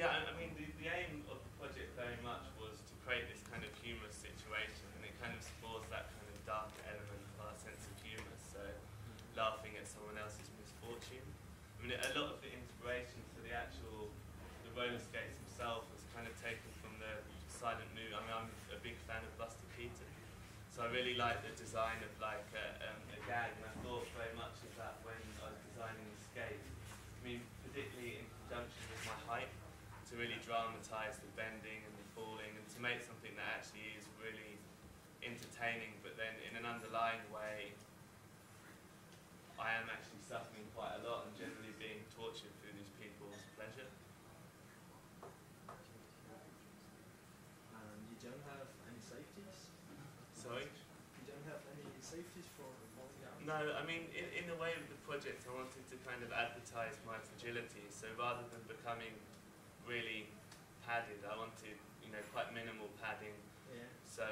Yeah, I mean, the aim of the project very much was to create this kind of humorous situation, and it kind of explores that kind of darker element of our sense of humour, so laughing at someone else's misfortune. I mean, a lot of the inspiration for the roller skates themselves was kind of taken from the silent movie. I mean, I'm a big fan of Buster Keaton, so I really like the design of like a gag, and I thought very much of that when I was designing the skate. I mean, particularly in conjunction with my height, to really dramatise the bending and the falling, and to make something that actually is really entertaining, but then in an underlying way, I am actually suffering quite a lot and generally being tortured through these people's pleasure. You don't have any safeties? Sorry? You don't have any safeties for falling down? No, I mean, in a way with the project, I wanted to kind of advertise my fragility, so rather than becoming really padded, I wanted, you know, quite minimal padding. Yeah. So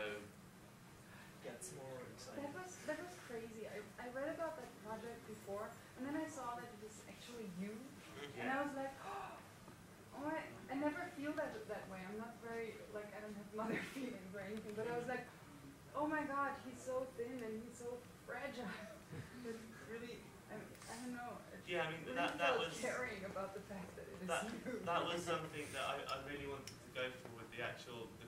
Gets more exciting. That was crazy. I read about that project before, and then I saw that it was actually you, and I was like, oh my! I never feel that way. I'm not very like, I don't have mother feelings or anything, but I was like, oh my God, he's so thin and he's so fragile. But really, I don't know. yeah, I mean, Really that was caring about the fact that it is you. that was something that I really wanted to go for with the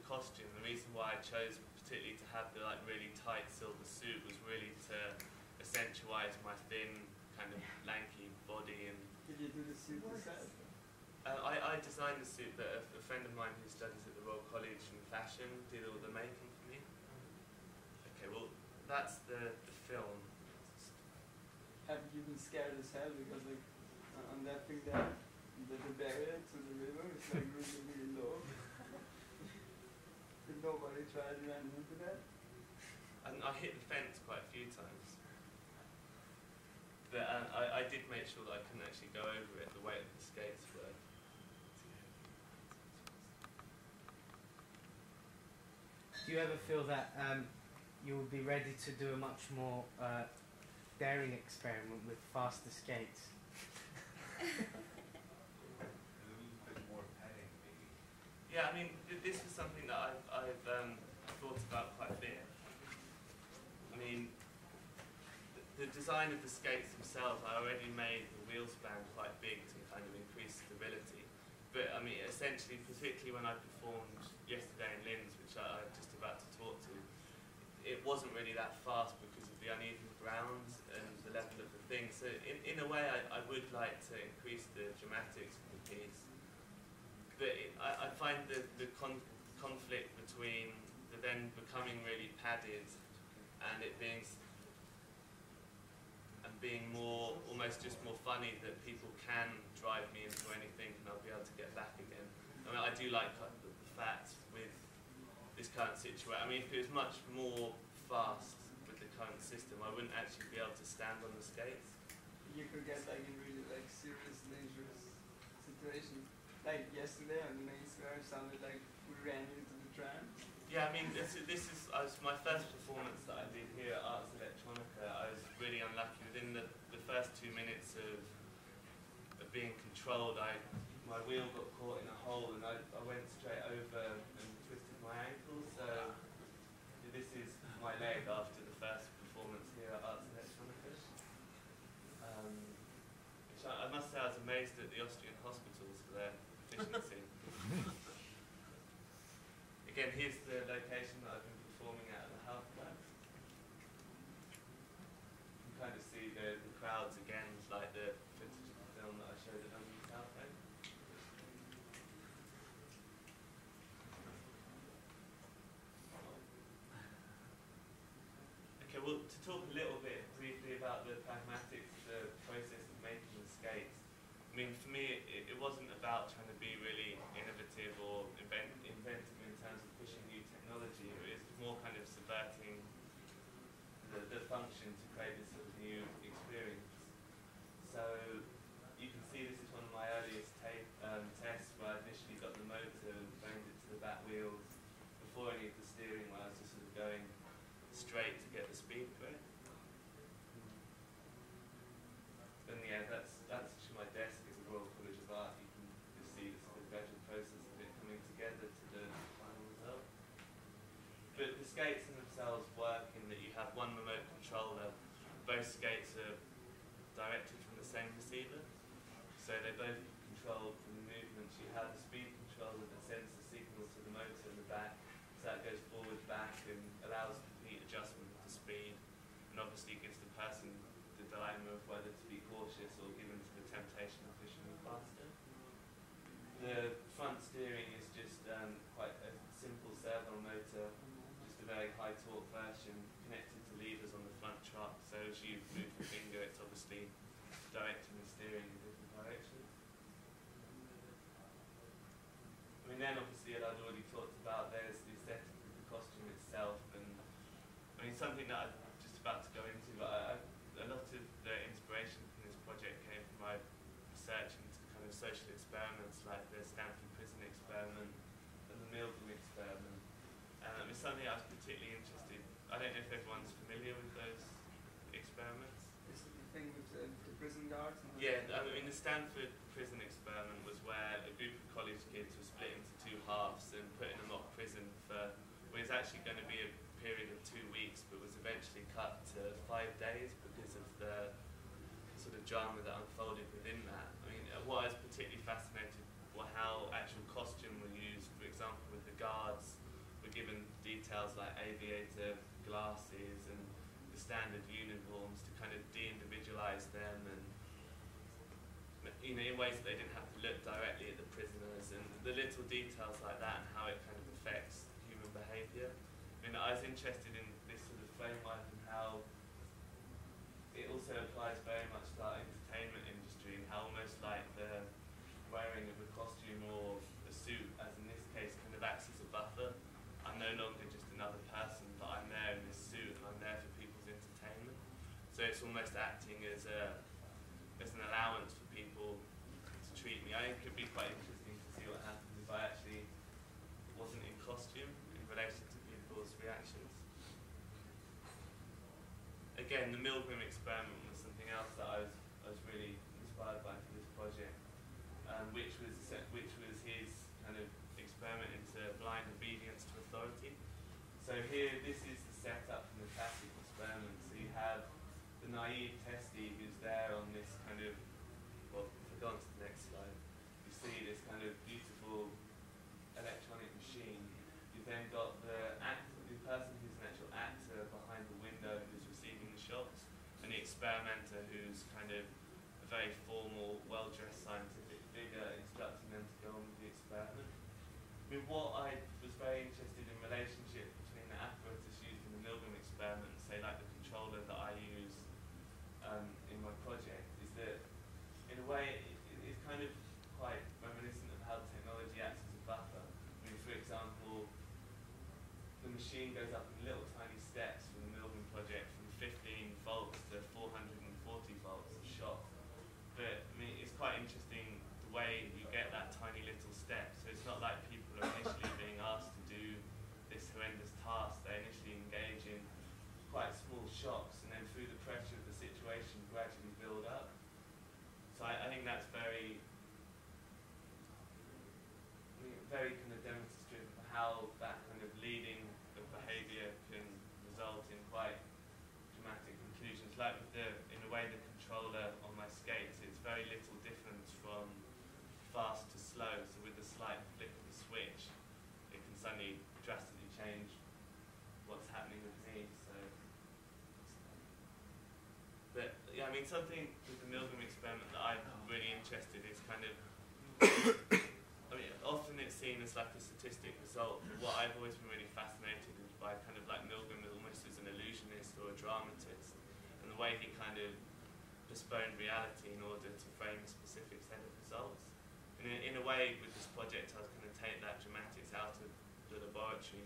costume. The reason why I chose particularly to have the like really tight silver suit was really to accentuate my thin, kind of lanky body. And Did you do the suit yourself? I designed the suit, but a friend of mine who studies at the Royal College in fashion did all the making for me. Okay, well, that's the film. Have you been scared as hell because like on that thing there, the barrier to the river is like really, really low? Did nobody try to run into that? And I hit the fence quite a few times. But I did make sure that I couldn't actually go over it the way that the skates were. Do you ever feel that you would be ready to do a much more daring experiment with faster skates? Yeah, I mean, this is something that I've thought about quite a bit. I mean, the design of the skates themselves, I already made the wheel span quite big to kind of increase stability. But I mean, essentially, particularly when I performed yesterday in Linz, which I'm just about to talk to, it wasn't really that fast because of the uneven grounds and the level of the thing. So in a way, I would like to increase the dramatics of the piece. But I find the conflict between the then becoming really padded and it being more, almost just more funny that people can drive me into anything and I'll be able to get back again. I mean, I do like the fact with this current situation. I mean, if it was much more fast with the current system, I wouldn't actually be able to stand on the skates. You could get like in really like serious, dangerous situations. Like yesterday on the main square, it sounded like we ran into the tram. Yeah, I mean, this is my first performance that I did here at Arts Electronica. I was really unlucky. Within the first 2 minutes of being controlled, my wheel got caught in a hole and I went straight over and twisted my ankle. So this is my leg after the first performance here at Arts Electronica. Which I must say I was amazed at the Austrian hospitals for their efficiency. Again, here's the location that I've been performing at the Halfback. You can kind of see the crowds again, like the footage of the film that I showed at London South End. Okay, well, to talk a little bit briefly about the pragmatics, the process of making the skates. I mean, for me, it wasn't about trying to be really innovative or inventive in terms of pushing new technology. It was more kind of subverting the function to create this sort of new experience. So you can see this is one of my earliest tests where I initially got the motor and framed it to the back wheels before any of the steering, where I was just sort of going straight to get the speed for it. And yeah, that's actually my desk at the Royal College of So they both control from the movements. You have a speed controller that sends the signal to the motor in the back, so that goes forward, back, and allows complete adjustment to speed, and obviously gives the person the dilemma of whether to be cautious or given to the temptation of pushing them faster. The front steering is just quite a simple servo motor, just a very high torque version connected to levers on the front truck, so as you move the finger it's obviously directing the steering in different directions. I mean, then obviously as I'd already talked about, there's the aesthetic of the costume itself, and I mean something that I'm just about to go into, but a lot of the inspiration from this project came from my research into kind of social experiments like the Stanford prison experiment and the Milgram experiment. It's something I was particularly interested in. I don't know if everyone's familiar with those experiments. This is the thing with the prison guards? Yeah, I mean the Stanford prison experiment was where a group of college kids were split into two halves and put in a mock prison for what was actually going to be a period of 2 weeks, but was eventually cut to 5 days because of the sort of drama that unfolded within that. I mean, what I was particularly fascinated were how actual costume were used. For example, with the guards, were given details like aviator glasses and the standard uniforms to kind of de-individualize them, and you know, in ways that they didn't have to look directly at the prisoners, and the little details like that and how it kind of affects human behaviour. I mean, I was interested in this sort of framework and how it also applies very much to our entertainment industry, and how almost like the wearing of a costume or a suit, as in this case, kind of acts as a buffer. I'm no longer just another person, but I'm there in this suit and I'm there for people's entertainment. So it's almost acting as an allowance for people to treat me. I think it could be quite interesting to see what happens if I actually wasn't in costume in relation to people's reactions. Again, the Milgram experiment was something else that I was really inspired by for this project, which was his kind of experiment into blind obedience to authority. So here, this is the setup from the classic experiment. So you have the naive testee who's there on this kind of, well, if I go on to the next slide, you see this kind of beautiful electronic machine. You've then got the person who's an actual actor behind the window who's receiving the shots, and the experimenter who's kind of a very formal, well-dressed scientific figure instructing them to go on with the experiment. I mean, what I was very interested in relationship between the apparatus used in the Milgram experiment, say like the controller that I use in my project, is that in a way it's kind of quite reminiscent of how technology acts as a buffer. I mean, for example, the machine goes up in little tiny steps from the Milgram project from 15 volts to 440 volts of shock. But I mean, it's quite interesting the way you get that tiny little step. So it's not like people are initially being asked to do this horrendous task. They initially engage in quite small shocks, and then through the pressure of the situation gradually build up. So I think that's very kind of demonstrative of how that kind of leading of behaviour can result in quite dramatic conclusions. Like with in a way, the controller on my skates, it's very little difference from fast to slow. So with a slight flick of the switch, it can suddenly drastically change what's happening with me. So, but yeah, I mean, something with the Milgram experiment that I'm really interested in is kind of, I mean, often it's seen as like a statistic result, but what I've always been really fascinated is by kind of like Milgram almost as an illusionist or a dramatist, and the way he kind of postponed reality in order to frame a specific set of results. And in a way, with this project, I was going to take that dramatics out of the laboratory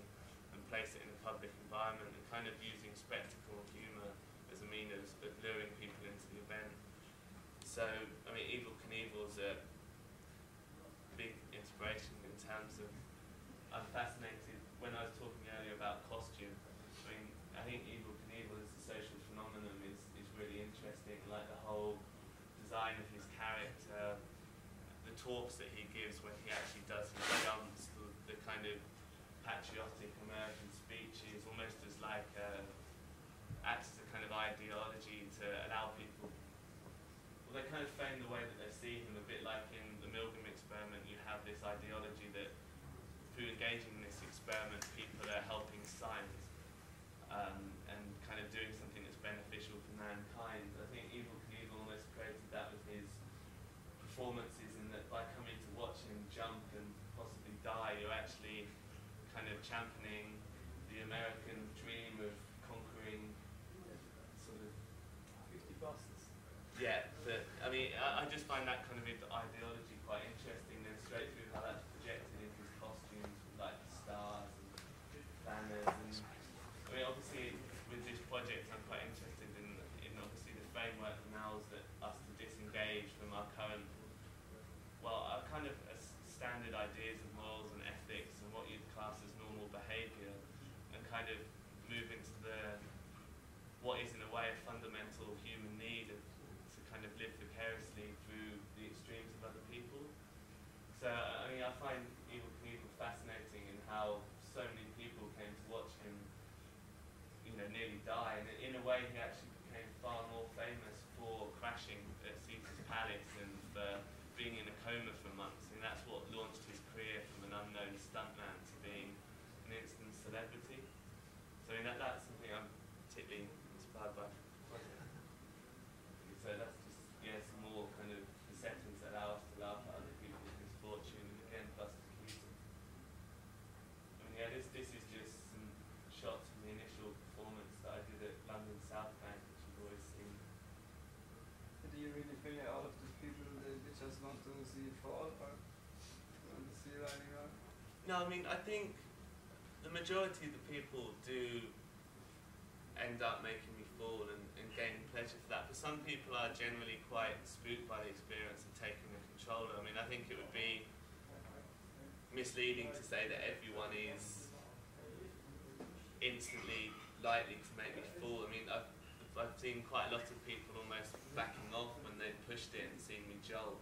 and place it in a public environment, and kind of using spectacle and humour as a means of luring people into the event. So, I mean, Evel Knievel's a big inspiration in terms of, I'm fascinated, when I was talking earlier about costume, I mean, I think Evel Knievel as a social phenomenon is really interesting, like the whole design of his character, the talks that he gives when he actually does his jumps, the kind of patriotic American speeches, almost as like acts as a kind of ideology to allow people, well, they kind of frame the way that they're see him a bit like in the Milgram experiment. You have this ideology that through engaging in this experiment, people are helping science and kind of doing something that's beneficial for mankind. I think Evel Knievel almost created that with his performances, in that by coming to watch him jump and possibly die, you're actually kind of championing the American dream of conquering sort of 50 busts. yeah, but I mean, I just find that kind of ideology quite interesting, and straight through how that's projected in his costumes with like the stars and banners. And I mean, obviously, with this project, I'm quite interested in obviously the framework that allows us to disengage from our current, well, our kind of standard ideas of morals and ethics and what you'd class as normal behaviour, and kind of move into what is in a way a fundamental human need of, to kind of live vicariously through the extremes of other people. So I mean, I find Evel Knievel fascinating in how so many people came to watch him, nearly die, and in a way he actually became far more famous for crashing at Caesar's Palace and for being in a coma for months. I mean, that's what launched his career from an unknown stuntman to being an instant celebrity. So I mean, that's something I'm particularly inspired by. So that's just, some more kind of the settings that allow us to laugh at other people's misfortune, and again, Buster Keaton. I mean, this is just some shots from the initial performance that I did at London South Bank, which you've always seen. Do you really think all of these people, they just want to see it fall, or want to see riding on? No, I mean, I think the majority of the people do end up making me fall and gaining pleasure for that. But some people are generally quite spooked by the experience of taking a controller. I mean, I think it would be misleading to say that everyone is instantly likely to make me fall. I mean, I've seen quite a lot of people almost backing off when they pushed it and seen me jolt.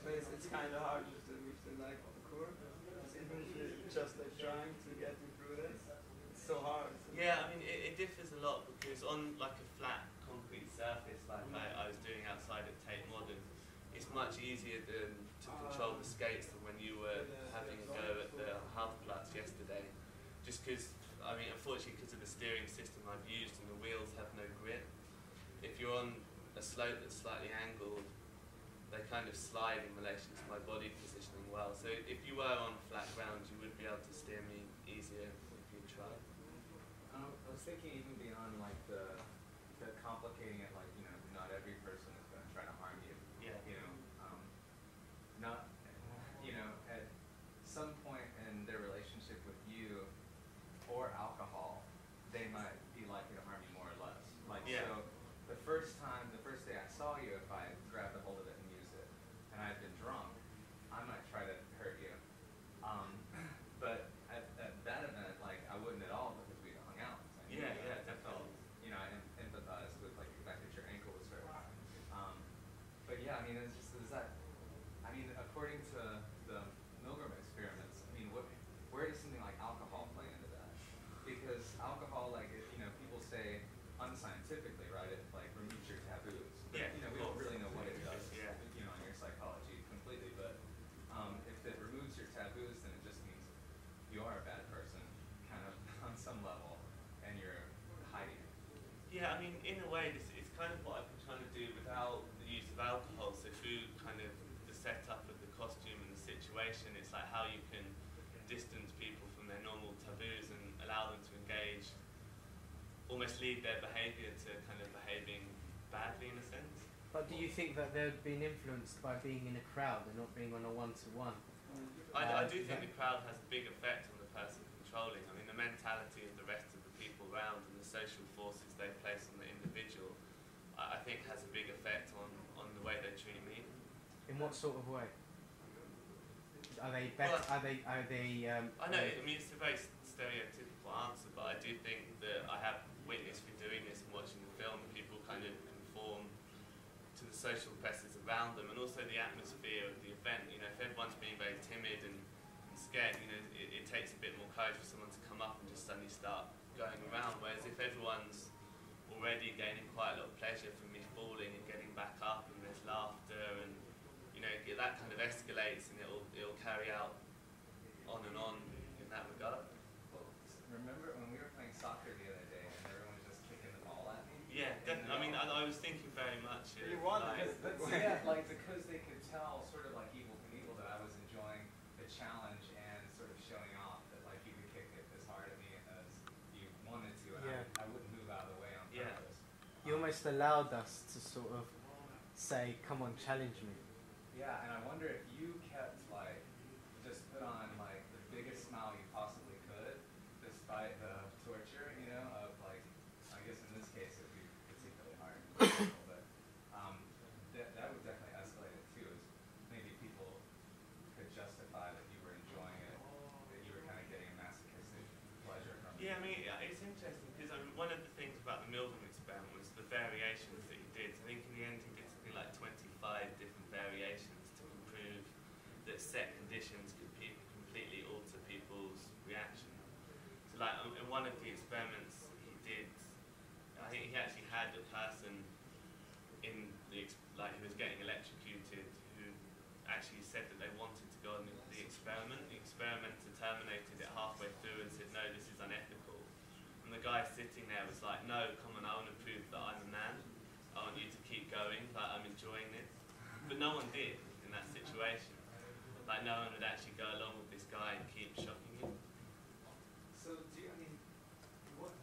But it's kind of hard with the like parkour. Even if you're just like trying to get you through this, it's so hard. Yeah, I mean, it differs a lot, because on like a flat concrete surface like I was doing outside at Tate Modern, it's much easier to control the skates than when you were having a go at the Halfplatz yesterday. Just because, I mean, unfortunately, because of the steering system I've used and the wheels have no grip, if you're on a slope that's slightly angled, they kind of slide in relation to my body positioning well. So if you were on flat ground, you would be able to steer me easier if you tried. I was thinking even beyond like the complicating it, like, not every person is going to try to harm you. Yeah. Not, at some point in their relationship with you or alcohol, they might be likely to harm you more or less. Like, yeah. So the first day I saw you, if I grabbed a hold of it and used it, and I had been drunk, I might try to hurt you. But at that event, like, I wouldn't at all, because we hung out. So Yeah, definitely. I empathized with like the fact that your ankle was hurt. But yeah, I mean, according to the Milgram experiments, I mean, where does something like alcohol play into that? Because alcohol, like, people say unscientifically, right? It like removes your taboos. But, Yeah, we don't really know what it does. Yeah. In your psychology completely. But if it removes your taboos, then it just means you are a bad person, kind of on some level, and you're hiding it. Yeah, I mean, in a way, it's kind of what I've been trying to do without the use of alcohol. So through kind of the setup of the costume and the situation, it's like how you can distance people from their normal taboos and allow them to engage, almost lead their behaviour to kind of behaving badly in a sense. But do you think that they're being influenced by being in a crowd and not being on a one-to-one? I do think the crowd has a big effect on the person controlling. I mean, the mentality of the rest of the people around and the social forces they place on the individual, I think has a big effect on the way they treat me. In what sort of way? Are they better? Well, are they? I know. I mean, it's a very stereotypical answer, but I do think that I have witnessed through doing this and watching the film, people kind of conform to the social pressures around them, and also the atmosphere of the event. If everyone's being very timid and scared, it takes a bit more courage for someone to come up and just suddenly start going around. Whereas if everyone's already gaining quite a lot of pleasure from me falling and getting back up, and there's laughter and escalates and it'll carry out on and on in that regard. Well, remember when we were playing soccer the other day and everyone was just kicking the ball at me? Yeah, I mean, I was thinking very much. You won, like, Yeah, like because they could tell, sort of like Evil Knievel, that I was enjoying the challenge and sort of showing off that like you could kick it as hard at me as you wanted to, and Yeah. I wouldn't move out of the way on Yeah. purpose. You almost allowed us to sort of say, "Come on, challenge me." Yeah, and I wonder if you kept like just put on like the biggest smile you possibly could, despite the torture, you know, of like, I guess in this case it would be particularly hard, but that would definitely escalate it too. Is maybe people could justify that you were enjoying it, that you were kind of getting a masochistic pleasure from it. Yeah, I mean, it's interesting because one of the things about the Milgram experiment was the variations that he did. I think in the end he did something like 25 different variations to prove that set conditions could completely alter people's reaction. So like in one of the experiments he did, I think he actually had a person in the, like who was getting electrocuted who actually said that they wanted to go on the experiment. The experimenter terminated it halfway through and said, no, this is unethical. And the guy sitting there was like, no, come on, I want to prove that I'm a man. I want you to keep going, like I'm enjoying this. But no one did in that situation. Like no one would actually go along with this guy and keep shocking him. So do you, I mean, what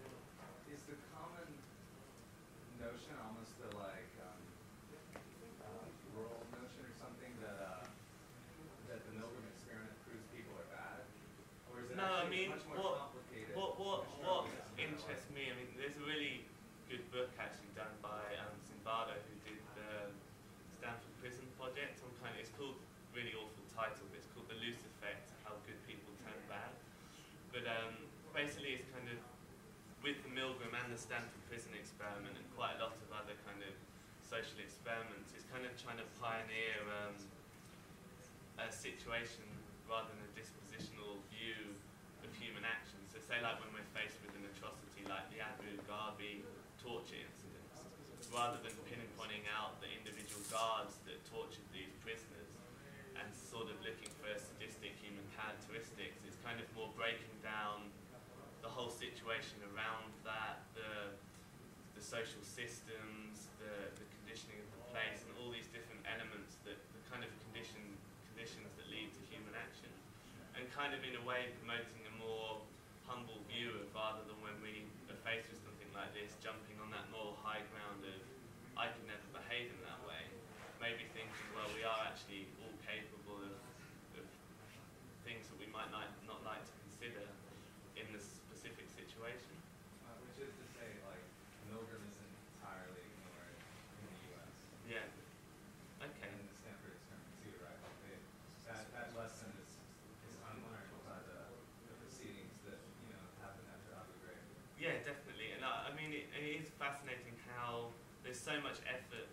is the common notion, almost the like rural notion or something, that the Milgram experiment proves people are bad? Or is it No, I actually mean, much more complicated? What interests me, I mean, there's a really good book actually done by Zimbardo who did the Stanford Prison Project on kind of, it's called, really awful title, but it's called The Loose Effect, How Good People Turn Bad. But basically it's kind of, with the Milgram and the Stanford Prison experiment and quite a lot of other kind of social experiments, it's kind of trying to pioneer a situation rather than a dispositional view of human action. So say like when we're faced with an atrocity like the Abu Ghraib torture incidents, rather than pinpointing out the individual guards that tortured these prisoners and sort of looking for sadistic human characteristics, it's kind of more breaking down the whole situation around that, the social systems, the conditioning of the place, and all these different elements that the kind of conditions that lead to human action, and kind of in a way promoting a more humble view of, rather than when we are faced with something like this, jumping on that moral high ground of I could never behave in that way, maybe thinking, well, we are actually all capable of things that we might not like to consider in this specific situation. Which is to say, like, Milgram isn't entirely ignored in the U.S. Yeah. Okay. And the Stanford experiment too, right? Like that lesson is unlearned by the proceedings that happened after Abu Ghraib. Yeah, definitely. And I mean, it is fascinating how there's so much effort,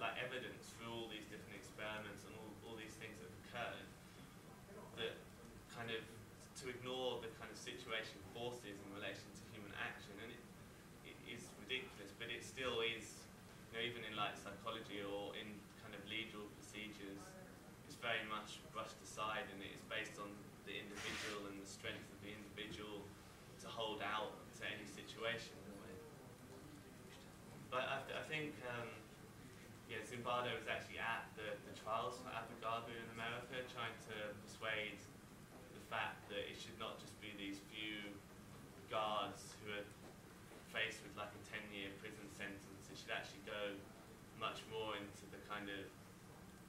like evidence for all these different experiments and all these things that have occurred, that kind of to ignore the kind of situation forces in relation to human action, and it is ridiculous, but it still is, even in like psychology or in kind of legal procedures, it's very much brushed aside, and it is based on the individual and the strength of the individual to hold out to any situation. But I think, Zimbardo was actually at the trials for Abu Ghraib in America, trying to persuade the fact that it should not just be these few guards who are faced with like a 10-year prison sentence. It should actually go much more into the kind of,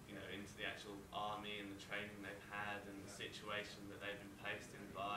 into the actual army and the training they've had and the situation that they've been placed in by